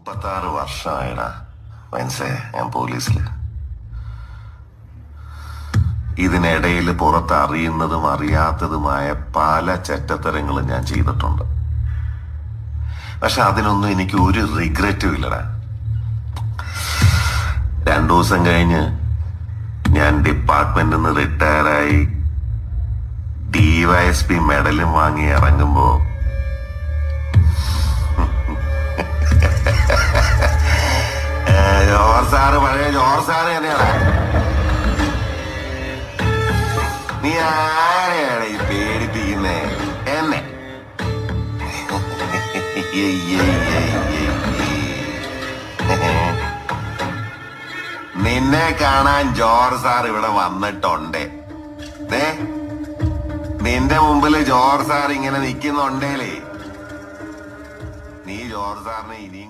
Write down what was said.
36 വർഷമായിടാ മനസ്സേ ഞാൻ പോലീസില്. ഇതിനിടയിൽ പുറത്ത് അറിയുന്നതും അറിയാത്തതുമായ പല ചെറ്റത്തരങ്ങളും ഞാൻ ചെയ്തിട്ടുണ്ട്. പക്ഷെ അതിനൊന്നും എനിക്ക് ഒരു റിഗ്രറ്റും ഇല്ലടാ. 2 ദിവസം കഴിഞ്ഞ് ഞാൻ ഡിപ്പാർട്ട്മെന്റിൽ നിന്ന് റിട്ടയറായി DYSP മെഡലും വാങ്ങി ഇറങ്ങുമ്പോ പഴയ ജോർജ് സാറ് തന്നെയാണ്. നീ ആരെയാണ് ഈ പേടിപ്പിക്കുന്നേ എന്നെ? നിന്നെ കാണാൻ ജോർജ് സാർ ഇവിടെ വന്നിട്ടുണ്ട്. നിന്റെ മുമ്പില് ജോർജ് സാർ ഇങ്ങനെ നിൽക്കുന്നുണ്ടേലേ നീ ജോർജ് സാറിനെ ഇനിയും